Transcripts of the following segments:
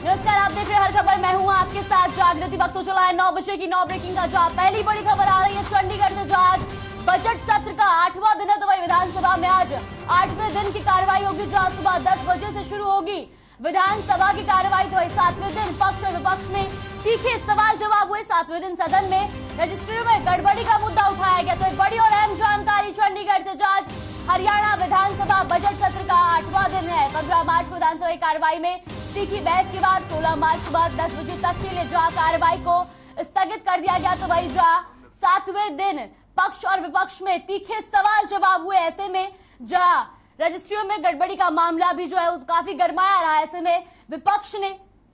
नमस्कार, आप देख रहे हैं हर खबर। मैं हूं आपके साथ जागृति। वक्त हो चला है 9 बजे की 9 ब्रेकिंग का। जहां पहली बड़ी खबर आ रही है चंडीगढ़ से। जहां आज बजट सत्र का 8वां दिन है, तो वही विधानसभा में आज 8वें दिन की कार्रवाई होगी, जहां सुबह 10 बजे से शुरू होगी विधानसभा की कार्रवाई। तो वही 7वें दिन पक्ष और विपक्ष में तीखे सवाल जवाब हुए। 7वें दिन सदन में रजिस्ट्री में गड़बड़ी का मुद्दा उठाया गया। तो एक बड़ी और अहम जानकारी चंडीगढ़ से। जहां हरियाणा विधानसभा बजट सत्र का 8वां दिन है। 15 मार्च को विधानसभा की कार्रवाई में तीखी बहस के बाद 16 मार्च सुबह 10 बजे तक के लिए जहां कार्रवाई को स्थगित कर दिया गया। तो वही जहां 7वें दिन पक्ष और विपक्ष में तीखे सवाल जवाब हुए। ऐसे में जहां रजिस्ट्रियों में गड़बड़ी का मामला भी जो है उस काफी गरमाया रहा। ऐसे में विपक्ष ने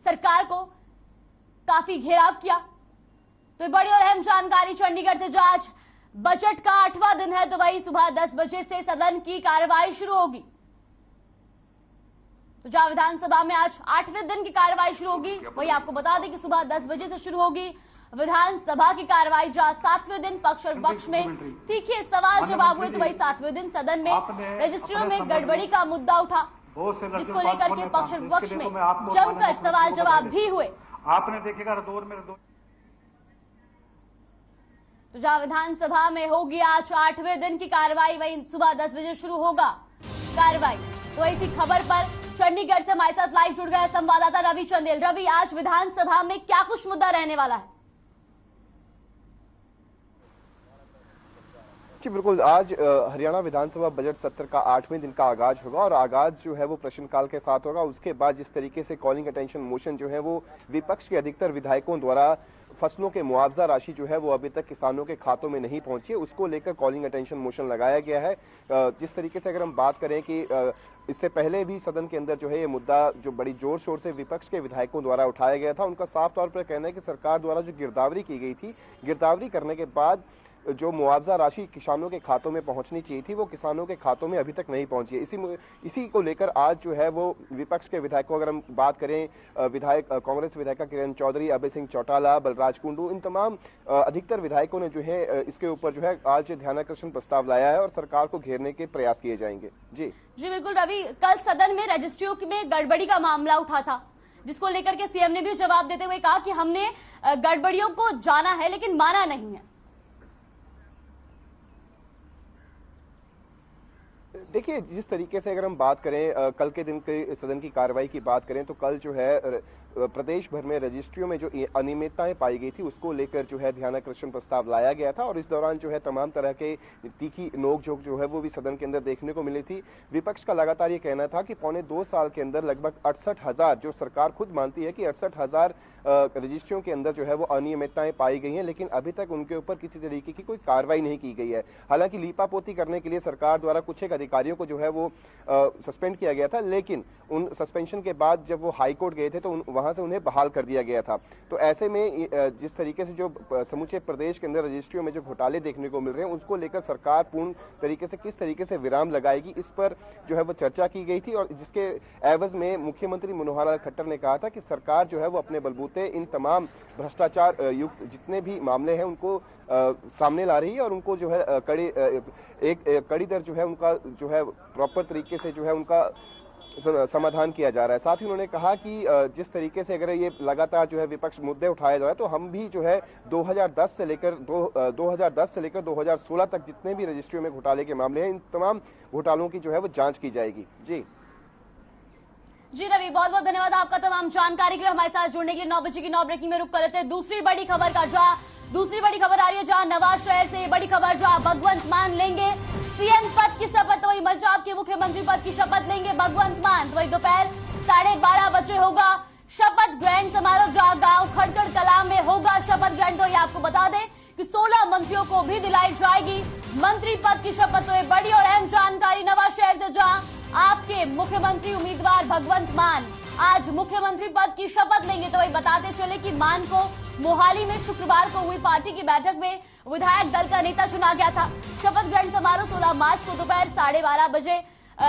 सरकार को काफी घेराव किया। तो बड़ी और अहम जानकारी चंडीगढ़ से। जहां आज बजट का 8वां दिन है, तो वही सुबह 10 बजे से सदन की कार्रवाई शुरू होगी। तो जहां विधानसभा में आज 8वें दिन की कार्रवाई शुरू होगी, वही आपको बता दें कि सुबह 10 बजे से शुरू होगी विधानसभा की कार्रवाई। जहां 7वें दिन पक्ष और विपक्ष में तीखे सवाल जवाब हुए। तो वही 7वें दिन सदन में रजिस्ट्रियों में गड़बड़ी का मुद्दा उठा, जिसको लेकर के पक्ष और विपक्ष में जमकर सवाल जवाब भी हुए। आपने देखेगा तो जहां विधानसभा में होगी आज 8वें दिन की कार्रवाई, वही सुबह 10 बजे शुरू होगा कार्रवाई। तो इसी खबर पर चंडीगढ़ से हमारे साथ लाइव जुड़ गए संवाददाता रवि चंदेल। रवि, आज विधानसभा में क्या कुछ मुद्दा रहने वाला है? जी बिल्कुल, आज हरियाणा विधानसभा बजट सत्र का 8वें दिन का आगाज होगा और आगाज जो है वो प्रश्नकाल के साथ होगा। उसके बाद जिस तरीके से कॉलिंग अटेंशन मोशन जो है वो विपक्ष के अधिकतर विधायकों द्वारा फसलों के मुआवजा राशि जो है वो अभी तक किसानों के खातों में नहीं पहुंची है, उसको लेकर कॉलिंग अटेंशन मोशन लगाया गया है। जिस तरीके से अगर हम बात करें कि इससे पहले भी सदन के अंदर जो है ये मुद्दा जो बड़ी जोर शोर से विपक्ष के विधायकों द्वारा उठाया गया था, उनका साफ तौर पर कहना है कि सरकार द्वारा जो गिरदावरी की गई थी, गिरदावरी करने के बाद जो मुआवजा राशि किसानों के खातों में पहुंचनी चाहिए थी वो किसानों के खातों में अभी तक नहीं पहुंची है। इसी को लेकर आज जो है वो विपक्ष के विधायकों, अगर हम बात करें विधायक कांग्रेस विधायिका किरण चौधरी, अभय सिंह चौटाला, बलराज कुंडू, इन तमाम अधिकतर विधायकों ने जो है इसके ऊपर जो है आज ध्यानाकर्षण प्रस्ताव लाया है और सरकार को घेरने के प्रयास किए जाएंगे। जी बिल्कुल रवि, कल सदन में रजिस्ट्रियों में गड़बड़ी का मामला उठा था, जिसको लेकर के सीएम ने भी जवाब देते हुए कहा कि हमने गड़बड़ियों को जाना है लेकिन माना नहीं है। देखिए, जिस तरीके से अगर हम बात करें कल के दिन के सदन की कार्रवाई की बात करें तो कल जो है प्रदेश भर में रजिस्ट्रियों में जो अनियमितताएं पाई गई थी उसको लेकर जो है ध्यानाकर्षण प्रस्ताव लाया गया था और इस दौरान जो है तमाम तरह के तीखी नोकझोंक जो है वो भी सदन के अंदर देखने को मिली थी। विपक्ष का लगातार ये कहना था कि पौने 2 साल के अंदर लगभग 68,000, जो सरकार खुद मानती है कि 68,000 रजिस्ट्रियों के अंदर जो है वो अनियमितताएं पाई गई हैं, लेकिन अभी तक उनके ऊपर किसी तरीके की कोई कार्रवाई नहीं की गई है। हालांकि लीपापोती करने के लिए सरकार द्वारा कुछ एक अधिकारियों को जो है वो सस्पेंड किया गया था, लेकिन उन सस्पेंशन के बाद जब वो हाईकोर्ट गए थे तो वहां से उन्हें बहाल कर दिया गया था। तो ऐसे में जिस तरीके से जो समूचे प्रदेश के अंदर रजिस्ट्रियों में जो घोटाले देखने को मिल रहे हैं उसको लेकर सरकार पूर्ण तरीके से किस तरीके से विराम लगाएगी, इस पर जो है वो चर्चा की गई थी और जिसके एवज में मुख्यमंत्री मनोहर लाल खट्टर ने कहा था कि सरकार जो है वो अपने बलबूते इन तमाम भ्रष्टाचार युक्त जितने भी मामले हैं उनको सामने ला रही है और उनको जो है कड़ी दर जो है उनका जो है प्रॉपर तरीके से जो है उनका समाधान किया जा रहा है। साथ ही उन्होंने कहा कि जिस तरीके से अगर ये लगातार जो है विपक्ष मुद्दे उठाया जा रहा है तो हम भी जो है 2010 से लेकर 2016 तक जितने भी रजिस्ट्रियों में घोटाले के मामले हैं इन तमाम घोटालों की जो है वो जांच की जाएगी। जी रवि, बहुत बहुत धन्यवाद आपका तमाम जानकारी के लिए। हमारे साथ जुड़ने के लिए 9 बजे की 9 ब्रेकिंग में रुक कर लेते हैं दूसरी बड़ी खबर का। जहां दूसरी बड़ी खबर आ रही है जहां नवाज शहर से बड़ी खबर, जहां भगवंत मान लेंगे सीएम पद की शपथ। वही पंजाब के मुख्यमंत्री पद की शपथ लेंगे भगवंत मान। वही दोपहर 12:30 बजे होगा शपथ ग्रहण समारोह, जहां गांव खड़गड़ कला में होगा शपथ ग्रहण। तो ये आपको बता दें कि 16 मंत्रियों को भी दिलाई जाएगी मंत्री पद की शपथ। तो ये बड़ी और अहम जानकारी नवाज शहर से, जहां आपके मुख्यमंत्री उम्मीदवार भगवंत मान आज मुख्यमंत्री पद की शपथ लेंगे। तो वही बताते चले कि मान को मोहाली में शुक्रवार को हुई पार्टी की बैठक में विधायक दल का नेता चुना गया था। शपथ ग्रहण समारोह 16 मार्च को दोपहर 12:30 बजे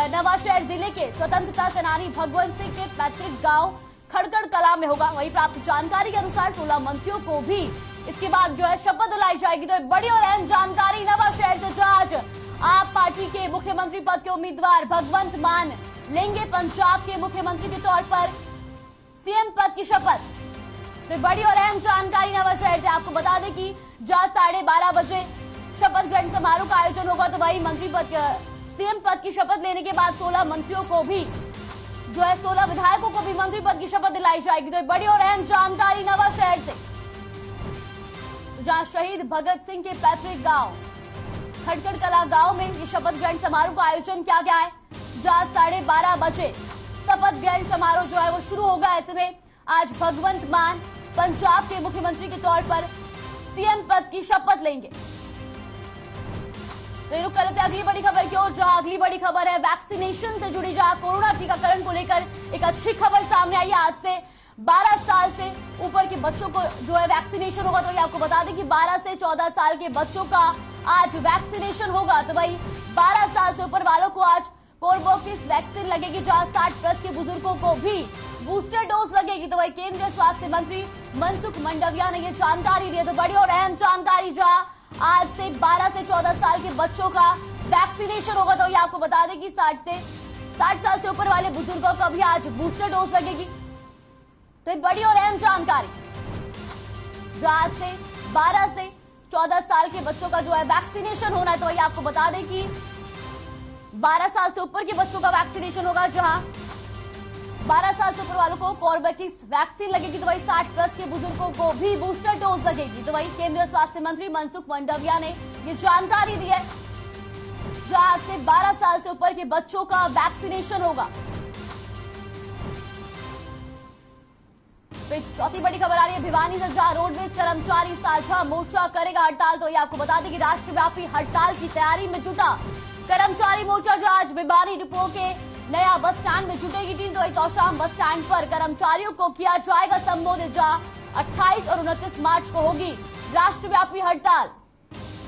नवाशहर जिले के स्वतंत्रता सेनानी भगवंत सिंह के पैतृक गांव खड़गड़ कला में होगा। वही प्राप्त जानकारी के अनुसार 16 मंत्रियों को भी इसके बाद जो है शपथ दिलाई जाएगी। तो बड़ी और अहम जानकारी नवाशहर से, जहां आज आप पार्टी के मुख्यमंत्री पद के उम्मीदवार भगवंत मान लेंगे पंजाब के मुख्यमंत्री के तौर पर सीएम पद की शपथ। तो बड़ी और अहम जानकारी नवाशहर से आपको बता दें कि जहां 12:30 बजे शपथ ग्रहण समारोह का आयोजन होगा, तो वही मंत्री पद सीएम पद की शपथ लेने के बाद 16 मंत्रियों को भी 16 विधायकों को भी मंत्री पद की शपथ दिलाई जाएगी। तो बड़ी और अहम जानकारी नवाशहर से, जहां शहीद भगत सिंह के पैतृक गांव खटखट कला गांव में ये शपथ ग्रहण समारोह का आयोजन किया गया है, जहां 12:30 बजे शपथ ग्रहण समारोह वो शुरू होगा। ऐसे में आज भगवंत मान पंजाब के मुख्यमंत्री के तौर पर सीएम पद की शपथ लेंगे। तो रुक करते अगली बड़ी खबर की ओर, जहां अगली बड़ी खबर है वैक्सीनेशन से जुड़ी, जहां कोरोना टीकाकरण को लेकर एक अच्छी खबर सामने आई है। आज से 12 साल से ऊपर के बच्चों को वैक्सीनेशन होगा। तो ये आपको बता दें कि 12 से 14 साल के बच्चों का आज वैक्सीनेशन होगा। तो भाई 12 साल से ऊपर वालों को आज कोर्बोवैक्स वैक्सीन लगेगी, जहां 60+ के बुजुर्गों को भी बूस्टर डोज लगेगी। तो वही केंद्रीय स्वास्थ्य मंत्री मनसुख मांडविया ने ये जानकारी दी है। तो बड़ी और अहम जानकारी, जहां आज से 12 से 14 साल के बच्चों का वैक्सीनेशन होगा। तो ये आपको बता दें कि 60 साल से ऊपर वाले बुजुर्गों को भी आज बूस्टर डोज लगेगी। तो ये बड़ी और अहम जानकारी, जो आज से 12 से 14 साल के बच्चों का वैक्सीनेशन होना है। तो ये आपको बता दें कि 12 साल से ऊपर के बच्चों का वैक्सीनेशन होगा, जहां 12 साल से ऊपर वालों को कोर्बेवैक्स वैक्सीन लगेगी। तो वही 60+ के बुजुर्गों को भी बूस्टर डोज लगेगी। तो वही केंद्रीय स्वास्थ्य मंत्री मनसुख मांडविया ने ये जानकारी दी है, जो आज से 12 साल से ऊपर के बच्चों का वैक्सीनेशन होगा। चौथी बड़ी खबर आ रही है भिवानी से, जहां रोडवेज कर्मचारी साझा मोर्चा करेगा हड़ताल। तो ये आपको बता दें कि राष्ट्रव्यापी हड़ताल की तैयारी में जुटा कर्मचारी मोर्चा, जो आज भिवानी डिपो के नया बस स्टैंड में जुटेगी टीम। तो तौशाम बस स्टैंड पर कर्मचारियों को किया जाएगा संबोधित, जहां 28 और 29 मार्च को होगी राष्ट्रव्यापी हड़ताल।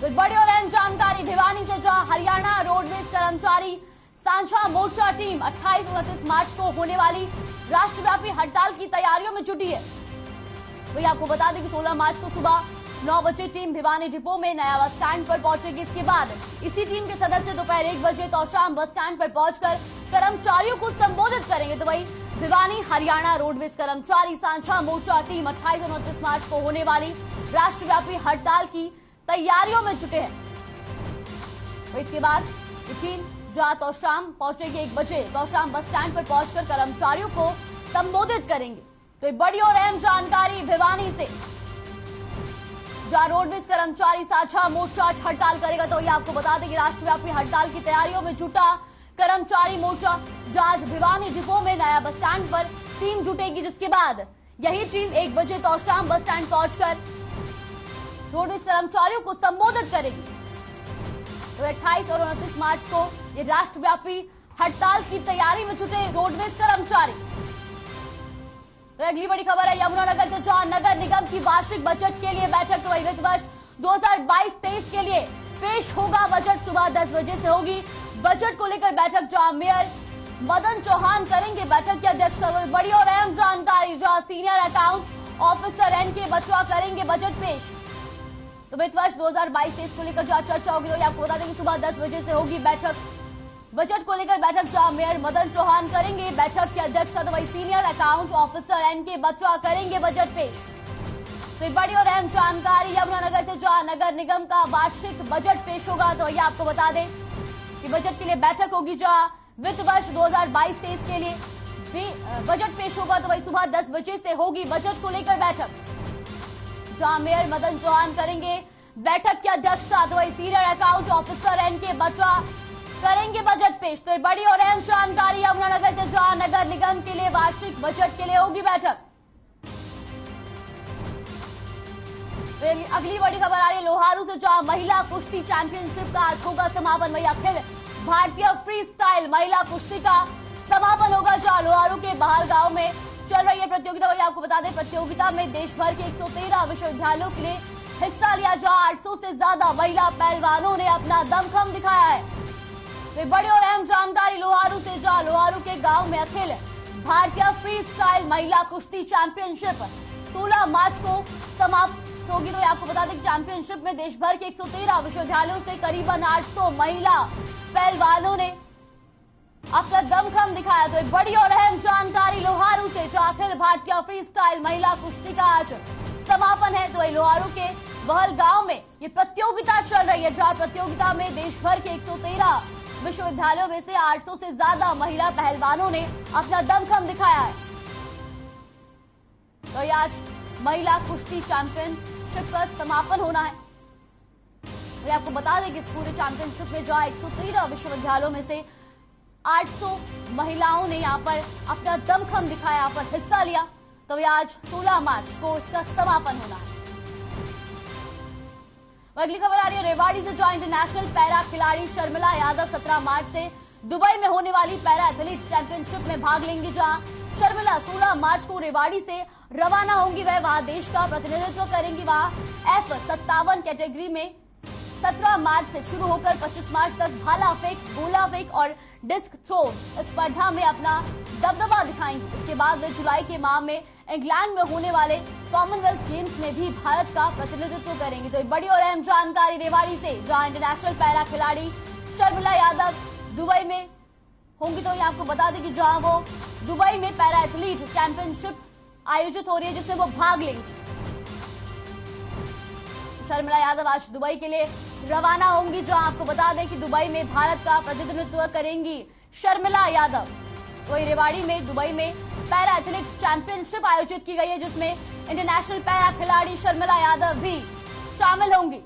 तो बड़ी और अहम जानकारी भिवानी से, जहां हरियाणा रोडवेज कर्मचारी साझा मोर्चा टीम 28 और 29 मार्च को होने वाली राष्ट्रव्यापी हड़ताल की तैयारियों में जुटी है। तो आपको बता दें कि 16 मार्च को सुबह 9 बजे टीम भिवानी डिपो में नया बस स्टैंड पर पहुंचेगी। इसके बाद इसी टीम के सदस्य दोपहर 1 बजे तौशाम बस स्टैंड पर पहुंचकर कर्मचारियों को संबोधित करेंगे। तो वही भिवानी हरियाणा रोडवेज कर्मचारी साझा मोर्चा टीम 28 और 29 मार्च को होने वाली राष्ट्रव्यापी हड़ताल की तैयारियों में जुटे हैं। तो इसके बाद ये टीम जहां तौशाम पहुंचेगी 1 बजे, तौशाम बस स्टैंड पर पहुंचकर कर्मचारियों को संबोधित करेंगे। तो बड़ी और अहम जानकारी भिवानी से, जहां रोडवेज कर्मचारी साझा मोर्चा हड़ताल करेगा। तो ये आपको बता दें कि राष्ट्रव्यापी हड़ताल की तैयारियों में जुटा कर्मचारी मोर्चा, जहां आज भिवानी डिपो में नया बस स्टैंड पर टीम जुटेगी, जिसके बाद यही टीम 1 बजे तौशाम बस स्टैंड पहुंचकर रोडवेज कर्मचारियों को संबोधित करेगी। तो 28 और 29 मार्च को ये राष्ट्रव्यापी हड़ताल की तैयारी में जुटे रोडवेज कर्मचारी। तो अगली बड़ी खबर है यमुनानगर से, जहां नगर निगम की वार्षिक बजट के लिए बैठक। तो वित्त वर्ष 2022-23 के लिए पेश होगा बजट। सुबह 10 बजे से होगी बजट को लेकर बैठक, जहां मेयर मदन चौहान करेंगे बैठक की अध्यक्षता। बड़ी और अहम जानकारी, जहां senior account officer NK Batra करेंगे बजट पेश। तो वित्त वर्ष 2022-23 को लेकर जहां चर्चा होगी, तो आपको बता दें कि सुबह 10 बजे से होगी बैठक, बजट को लेकर बैठक, जहां मेयर मदन चौहान करेंगे बैठक की अध्यक्षता। तो वही senior account officer NK Batra करेंगे बजट पेश। तो बड़ी और अहम जानकारी यमुनानगर से, जहां नगर निगम का वार्षिक बजट पेश होगा। तो ये आपको बता दें कि बजट के लिए बैठक होगी, जहां वित्त वर्ष 2022-23 के लिए भी बजट पेश होगा। तो वही सुबह 10 बजे से होगी बजट को लेकर बैठक, जहां मेयर मदन चौहान करेंगे बैठक की अध्यक्षता। तो वही senior account officer NK Batra करेंगे बजट पेश। तो बड़ी और अहम जानकारी यमुनानगर से, जहां नगर निगम के लिए वार्षिक बजट के लिए होगी बैठक। तो अगली बड़ी खबर आ रही है लोहारू से, जहां महिला कुश्ती चैंपियनशिप का आज होगा समापन। वही अखिल भारतीय फ्री स्टाइल महिला कुश्ती का समापन होगा, जहां लोहारू के बहालगांव में चल रही है प्रतियोगिता। वही आपको बता दें प्रतियोगिता में देश भर के 113 विश्वविद्यालयों के लिए हिस्सा लिया, जहां 800 से ज्यादा महिला पहलवानों ने अपना दमखम दिखाया है। तो बड़ी और अहम जानकारी लोहारू से, जहां लोहारू के गांव में अखिल भारतीय फ्री स्टाइल महिला कुश्ती चैंपियनशिप 16 मार्च को समाप्त होगी। तो आपको बता दें चैंपियनशिप में देश भर के 113 विश्वविद्यालयों से करीबन 800 महिला पहलवानों ने अपना दमखम दिखाया। तो एक बड़ी और अहम जानकारी लोहारू से, जो अखिल भारतीय फ्री स्टाइल महिला कुश्ती का आज समापन है। तो लोहारू के बहल गांव में ये प्रतियोगिता चल रही है, जहां प्रतियोगिता में देश भर के 113 विश्वविद्यालयों में से 800 से ज्यादा महिला पहलवानों ने अपना दमखम दिखाया है। तो ये आज महिला कुश्ती चैंपियनशिप का समापन होना है। तो आपको बता दें कि इस पूरे चैंपियनशिप में जहां 113 विश्वविद्यालयों में से 800 महिलाओं ने यहाँ पर अपना दमखम दिखाया, यहाँ पर हिस्सा लिया। तो आज 16 मार्च को इसका समापन होना है। अगली खबर आ रही है रेवाड़ी से, जहां इंटरनेशनल पैरा खिलाड़ी शर्मिला यादव 17 मार्च से दुबई में होने वाली पैरा एथलीट चैंपियनशिप में भाग लेंगी। जहां शर्मिला 16 मार्च को रेवाड़ी से रवाना होंगी। वह वहां देश का प्रतिनिधित्व करेंगी। वहां F57 कैटेगरी में 17 मार्च से शुरू होकर 25 मार्च तक भाला फेंक, गोला फेंक और डिस्क थ्रो स्पर्धा में अपना दबदबा दिखाएंगी। इसके बाद वे जुलाई के माह में इंग्लैंड में होने वाले कॉमनवेल्थ गेम्स में भी भारत का प्रतिनिधित्व करेंगी। तो एक बड़ी और अहम जानकारी रेवाड़ी से, जहां इंटरनेशनल पैरा खिलाड़ी शर्मिला यादव दुबई में होंगी। तो ये आपको बता दें कि जहां वो दुबई में पैरा एथलीट चैंपियनशिप आयोजित हो रही है, जिसमें वो भाग लेंगी। शर्मिला यादव आज दुबई के लिए रवाना होंगी, जहां आपको बता दें कि दुबई में भारत का प्रतिनिधित्व करेंगी शर्मिला यादव। वही रेवाड़ी में दुबई में पैरा एथलीट चैंपियनशिप आयोजित की गई है, जिसमें इंटरनेशनल पैरा खिलाड़ी शर्मिला यादव भी शामिल होंगी।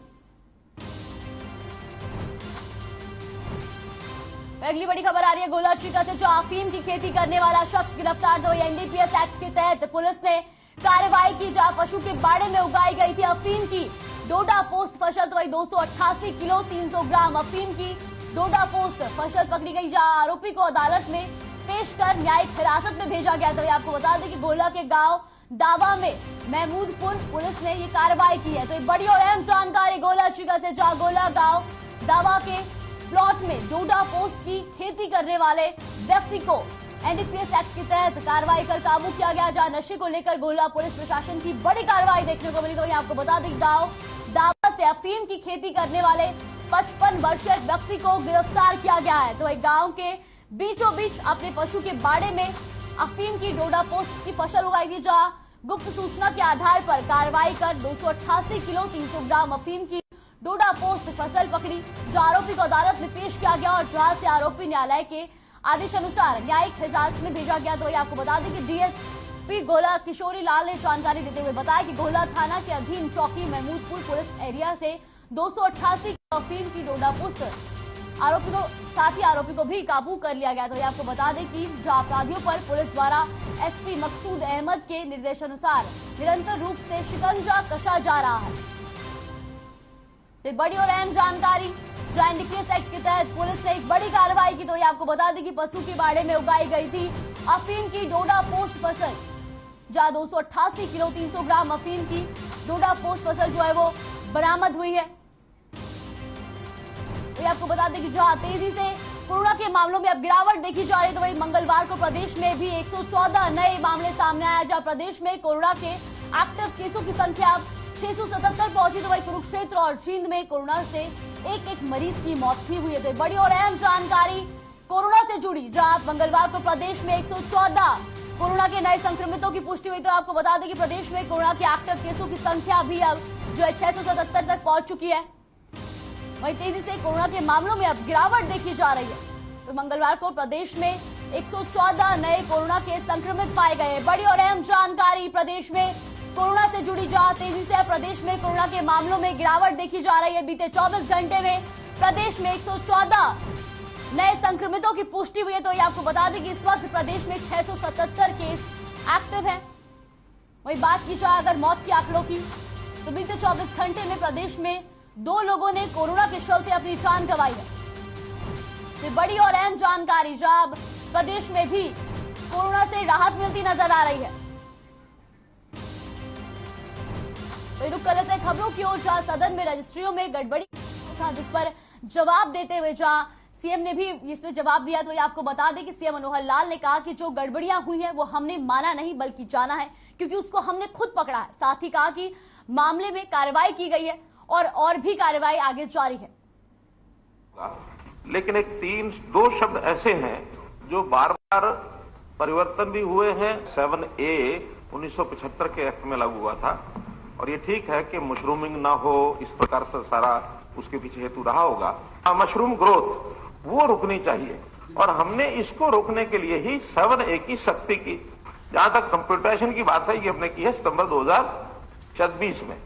अगली बड़ी खबर आ रही है गोला चिका से, जो अफीम की खेती करने वाला शख्स गिरफ्तार। तो एनडीपीएस एक्ट के तहत पुलिस ने कार्रवाई की, जहां पशु के बाड़े में उगाई गई थी अफीम की डोडा पोस्ट फसल। तो वही 288 किलो 300 ग्राम अफीम की डोडा पोस्ट फसल पकड़ी गई, जहां आरोपी को अदालत में पेश कर न्यायिक हिरासत में भेजा गया। तो आपको बता दें कि गोला के गांव दावा में महमूदपुर पुलिस ने ये कार्रवाई की है। तो एक बड़ी और अहम जानकारी गोला चिका से, जहां गोला गांव दावा के प्लॉट में डोडा पोस्ट की खेती करने वाले व्यक्ति को एनडीपीएस एक्ट के तहत कार्रवाई कर काबू किया गया, जहां नशे को लेकर गोला पुलिस प्रशासन की बड़ी कार्रवाई देखने को मिली। तो आपको बता दें गांव दावा से अफीम की खेती करने वाले 55 वर्षीय व्यक्ति को गिरफ्तार किया गया है। तो एक गांव के बीचों बीच अपने पशु के बाड़े में अफीम की डोडा पोस्ट की फसल उगाई थी, जहां गुप्त सूचना के आधार पर कार्रवाई कर 288 किलो 300 ग्राम अफीम की डोडा पोस्ट फसल पकड़ी, जो आरोपी को अदालत में पेश किया गया और जहां से आरोपी न्यायालय के आदेश अनुसार न्यायिक हिरासत में भेजा गया। तो ये आपको बता दें कि डीएसपी गोला किशोरी लाल ने जानकारी देते हुए बताया कि गोला थाना के अधीन चौकी महमूदपुर पुलिस एरिया से 288 किलो अफीम की डोडा पोस्ट आरोपी को साथ ही आरोपी को भी काबू कर लिया गया। तो ये आपको बता दें कि जो अपराधियों पर पुलिस द्वारा एसपी मकसूद अहमद के निर्देशानुसार निरंतर रूप से शिकंजा कसा जा रहा है। तो बड़ी और अहम जानकारी, जो एनडीपीएस एक्ट के तहत पुलिस ने एक बड़ी कार्रवाई की। तो ये आपको बता दें कि पशु के बाड़े में उगाई गई थी अफीम की डोडा पोस्ट फसल, जहां 288 किलो 300 ग्राम अफीम की डोडा पोस्ट फसल जो है वो बरामद हुई है। तो आपको बता दें कि जहां तेजी से कोरोना के मामलों में अब गिरावट देखी जा रही है, तो वही मंगलवार को प्रदेश में भी 114 नए मामले सामने आया, जहां प्रदेश में कोरोना के एक्टिव केसों की संख्या 677 पहुंची। तो वही कुरुक्षेत्र और जींद में कोरोना से एक मरीज की मौत भी हुई है। तो बड़ी और अहम जानकारी कोरोना से जुड़ी, जहां मंगलवार को प्रदेश में 114 कोरोना के नए संक्रमितों की पुष्टि हुई। तो आपको बता दें कि प्रदेश में कोरोना के एक्टिव केसों की संख्या भी अब जो है 677 तक पहुंच चुकी है। वहीं तेजी से कोरोना के मामलों में अब गिरावट देखी जा रही है। तो मंगलवार को प्रदेश में 114 नए कोरोना के संक्रमित पाए गए। बड़ी और अहम जानकारी प्रदेश में कोरोना से जुड़ी, जहां तेजी से प्रदेश में कोरोना के मामलों में गिरावट देखी जा रही है। बीते 24 घंटे में प्रदेश में 114 नए संक्रमितों की पुष्टि हुई है। तो ये आपको बता दें कि इस वक्त प्रदेश में 677 केस एक्टिव है। वही बात की जाए अगर मौत के आंकड़ों की, तो बीते 24 घंटे में प्रदेश में 2 लोगों ने कोरोना के चलते अपनी जान गंवाई है। ये बड़ी और अहम जानकारी, जहां प्रदेश में भी कोरोना से राहत मिलती नजर आ रही है। तो रुक कर लेते हैं खबरों की ओर, जहां सदन में रजिस्ट्रियों में गड़बड़ी, जिस पर जवाब देते हुए जहां सीएम ने भी इसमें जवाब दिया। तो ये आपको बता दें कि सीएम मनोहर लाल ने कहा कि जो गड़बड़ियां हुई हैं वो हमने माना नहीं बल्कि जाना है, क्योंकि उसको हमने खुद पकड़ा है। साथ ही कहा कि मामले में कार्रवाई की गई है और भी कार्रवाई आगे जारी है। लेकिन 2 शब्द ऐसे हैं जो बार बार परिवर्तन भी हुए हैं। 7A 1975 के एक्ट में लागू हुआ था और ये ठीक है कि मशरूमिंग ना हो, इस प्रकार से सारा उसके पीछे हेतु रहा होगा। मशरूम ग्रोथ वो रुकनी चाहिए और हमने इसको रोकने के लिए ही 7A की सख्ती की। जहां तक कंप्यूटेशन की बात है, ये हमने की है सितंबर 2020 में।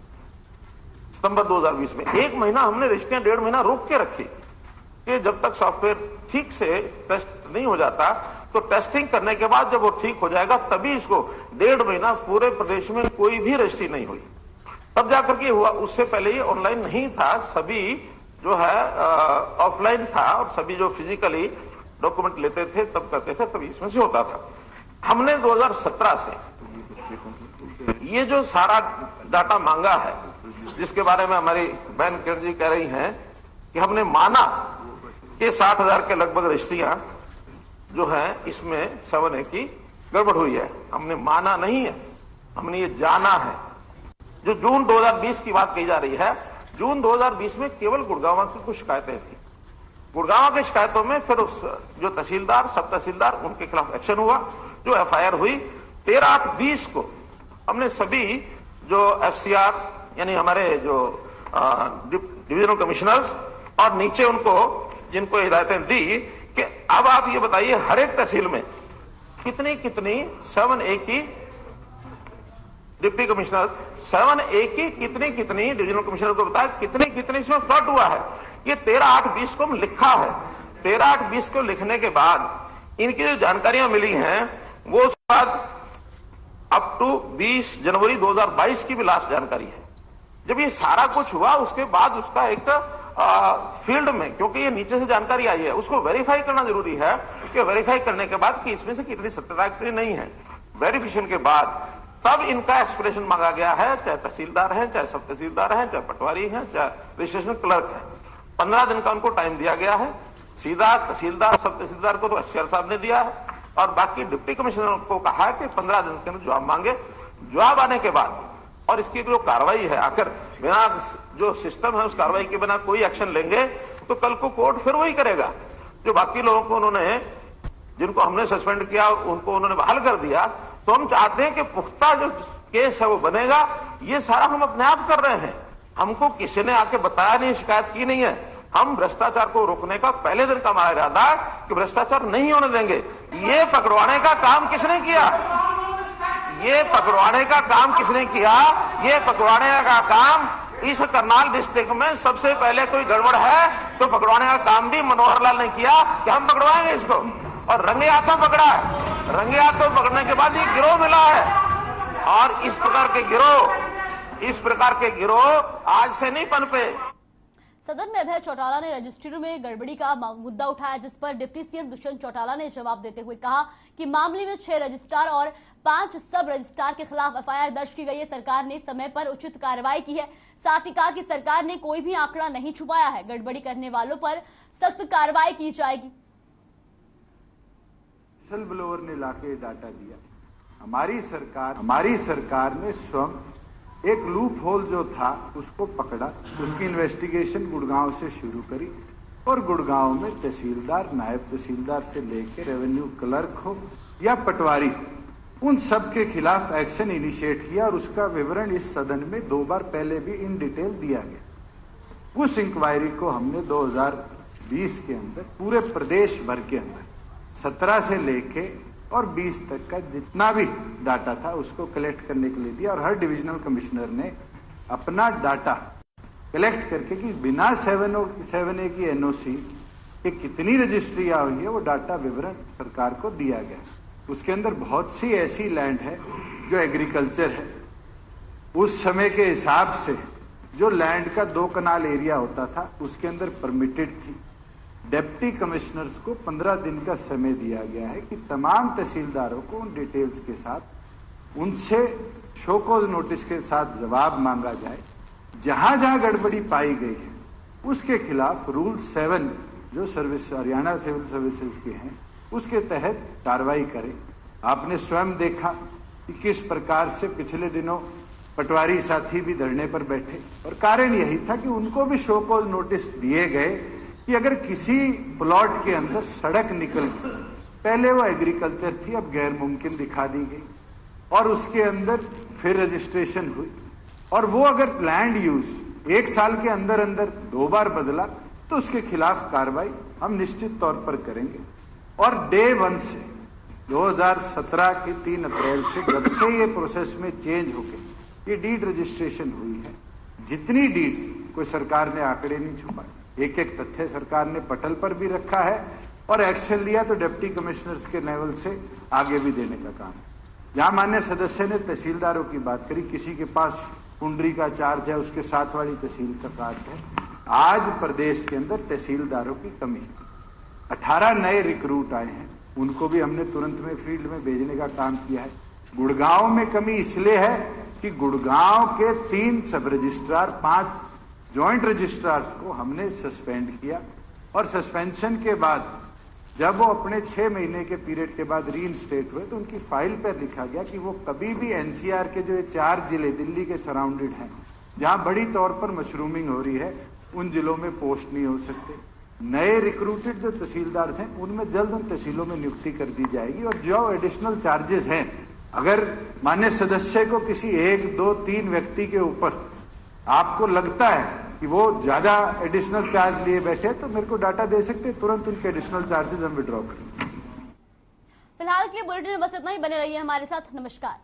सितंबर 2020 में 1 महीना हमने रजिस्ट्रियां 1.5 महीना रोक के रखी कि जब तक सॉफ्टवेयर ठीक से टेस्ट नहीं हो जाता, तो टेस्टिंग करने के बाद जब वो ठीक हो जाएगा तभी इसको 1.5 महीना पूरे प्रदेश में कोई भी रजिस्ट्री नहीं हुई, तब जाकर के हुआ। उससे पहले ये ऑनलाइन नहीं था, सभी जो है ऑफलाइन था और सभी जो फिजिकली डॉक्यूमेंट लेते थे तब करते थे, तभी इसमें से होता था। हमने 2017 से ये जो सारा डाटा मांगा है, जिसके बारे में हमारी बहन किरण जी कह रही हैं कि हमने माना कि 60,000 के लगभग रजिस्ट्रियां जो है इसमें 7A की गड़बड़ हुई है। हमने माना नहीं है, हमने ये जाना है। जो जून 2020 की बात कही जा रही है, जून 2020 में केवल गुड़गांव की कुछ शिकायतें थी। गुड़गांव की शिकायतों में फिर उस जो तहसीलदार, सब तहसीलदार, उनके खिलाफ एक्शन हुआ, जो FIR हुई। 13/8/20 को हमने सभी जो FCR यानी हमारे जो डिविजनल कमिश्नर्स और नीचे उनको जिनको हिदायतें दी कि अब आप ये बताइए हर एक तहसील में कितनी कितनी 7A की डिप्टी कमिश्नर, 7A की कितनी कितनी डिविजनल कमिश्नर को बताया कितनी कितनी इसमें फ्लड हुआ है। ये 13/8/20 को लिखा है। 13/8/20 को लिखने के बाद इनकी जो जानकारियां मिली हैं वो उसके बाद अप टू 20 जनवरी 2022 की भी लास्ट जानकारी है। जब ये सारा कुछ हुआ उसके बाद उसका एक फील्ड में, क्योंकि ये नीचे से जानकारी आई है, उसको वेरीफाई करना जरूरी है कि वेरीफाई करने के बाद कि इसमें से कितनी सत्यता कितनी नहीं है। वेरिफिकेशन के बाद तब इनका एक्सप्रेशन मांगा गया है, चाहे तहसीलदार हैं, चाहे सब तहसीलदार हैं, चाहे पटवारी हैं, चाहे रजिस्ट्रेशन क्लर्क हैं। 15 दिन का उनको टाइम दिया गया है। सीधा तहसीलदार, सब तहसीलदार को तो HCR साहब ने दिया है और बाकी डिप्टी कमिश्नर को कहा है कि 15 दिन के अंदर जवाब मांगे। जवाब आने के बाद और इसकी जो कार्रवाई है, आखिर बिना जो सिस्टम है उस कार्रवाई के बिना कोई एक्शन लेंगे तो कल को कोर्ट फिर वही करेगा। जो बाकी लोगों को उन्होंने, जिनको हमने सस्पेंड किया उनको उन्होंने बहाल कर दिया। तो हम चाहते हैं कि पुख्ता जो केस है वो बनेगा। ये सारा हम अपने आप कर रहे हैं, हमको किसी ने आके बताया नहीं, शिकायत की नहीं है। हम भ्रष्टाचार को रोकने का पहले दिन का हमारा इरादा है कि भ्रष्टाचार नहीं होने देंगे। ये पकड़वाने का काम किसने किया? ये पकड़वाने का काम किसने किया? ये पकड़वाने का काम इस करनाल डिस्ट्रिक्ट में सबसे पहले कोई गड़बड़ है तो पकड़वाने का काम भी मनोहर लाल ने किया कि हम पकड़वाएंगे इसको, और रंगे हाथों पकड़ा है। रंगे हाथों पकड़ने के बाद ये गिरोह मिला है और इस प्रकार के गिरोह आज से नहीं पनपे। सदन में अभय चौटाला ने रजिस्ट्री में गड़बड़ी का मुद्दा उठाया, जिस पर डिप्टी सीएम दुष्यंत चौटाला ने जवाब देते हुए कहा कि मामले में 6 रजिस्ट्रार और 5 सब रजिस्ट्रार के खिलाफ FIR दर्ज की गई है। सरकार ने समय पर उचित कार्रवाई की है। साथ ही कहा कि सरकार ने कोई भी आंकड़ा नहीं छुपाया है, गड़बड़ी करने वालों पर सख्त कार्रवाई की जाएगी। विसल ब्लोअर ने लाके डाटा दिया। हमारी सरकार ने स्वयं एक लूप होल जो था उसको पकड़ा, उसकी इन्वेस्टिगेशन गुड़गांव से शुरू करी और गुड़गांव में तहसीलदार, नायब तहसीलदार से लेकर रेवेन्यू क्लर्क हो या पटवारी, उन सब के खिलाफ एक्शन इनिशिएट किया और उसका विवरण इस सदन में 2 बार पहले भी इन डिटेल दिया गया। उस इंक्वायरी को हमने 2020 के अंदर पूरे प्रदेश भर के अंदर 17 से लेके और 20 तक का जितना भी डाटा था उसको कलेक्ट करने के लिए दिया और हर डिविजनल कमिश्नर ने अपना डाटा कलेक्ट करके कि बिना 7A की NOC कि कितनी रजिस्ट्रियां हुई है वो डाटा विवरण सरकार को दिया गया। उसके अंदर बहुत सी ऐसी लैंड है जो एग्रीकल्चर है, उस समय के हिसाब से जो लैंड का 2 कनाल एरिया होता था उसके अंदर परमिटेड थी। डिप्टी कमिश्नर्स को 15 दिन का समय दिया गया है कि तमाम तहसीलदारों को उन डिटेल्स के साथ उनसे शो कॉज नोटिस के साथ जवाब मांगा जाए। जहां जहां गड़बड़ी पाई गई है उसके खिलाफ रूल 7 जो सर्विस हरियाणा सिविल सर्विसेज के हैं उसके तहत कार्रवाई करें। आपने स्वयं देखा कि किस प्रकार से पिछले दिनों पटवारी साथी भी धरने पर बैठे और कारण यही था कि उनको भी शो कॉज नोटिस दिए गए कि अगर किसी प्लॉट के अंदर सड़क निकल गई पहले वो एग्रीकल्चर थी, अब गैर मुमकिन दिखा दी गई और उसके अंदर फिर रजिस्ट्रेशन हुई। और वो अगर लैंड यूज 1 साल के अंदर अंदर 2 बार बदला तो उसके खिलाफ कार्रवाई हम निश्चित तौर पर करेंगे। और डे 1 से 2017 के 3 अप्रैल से जब से ये प्रोसेस में चेंज होके ये डीड रजिस्ट्रेशन हुई है, जितनी डीड्स, कोई सरकार ने आंकड़े नहीं छुपाए, एक एक तथ्य सरकार ने पटल पर भी रखा है और एक्शन लिया तो डिप्टी कमिश्नर्स के लेवल से आगे भी देने का काम है। जहां माननीय सदस्य ने तहसीलदारों की बात करी, किसी के पास कुंडरी का चार्ज है, उसके साथ वाली तहसील का कार्य है। आज प्रदेश के अंदर तहसीलदारों की कमी है। 18 नए रिक्रूट आए हैं, उनको भी हमने तुरंत में फील्ड में भेजने का काम किया है। गुड़गांव में कमी इसलिए है कि गुड़गांव के 3 सब रजिस्ट्रार, 5 ज्वाइंट रजिस्ट्रार्स को हमने सस्पेंड किया और सस्पेंशन के बाद जब वो अपने 6 महीने के पीरियड के बाद रीइंस्टेट हुए तो उनकी फाइल पर लिखा गया कि वो कभी भी एनसीआर के जो 4 जिले दिल्ली के सराउंडेड हैं जहां बड़ी तौर पर मशरूमिंग हो रही है, उन जिलों में पोस्ट नहीं हो सकते। नए रिक्रूटेड जो तहसीलदार थे उनमें जल्द उन तहसीलों में नियुक्ति कर दी जाएगी। और जो एडिशनल चार्जेस हैं, अगर मान्य सदस्य को किसी 1, 2, 3 व्यक्ति के ऊपर आपको लगता है कि वो ज्यादा एडिशनल चार्ज लिए बैठे तो मेरे को डाटा दे सकते, तुरंत उनके एडिशनल चार्जेस हम विड्रॉ करेंगे। फिलहाल के लिए बुलेटिन में बस इतना ही। बने रहिए हमारे साथ। नमस्कार।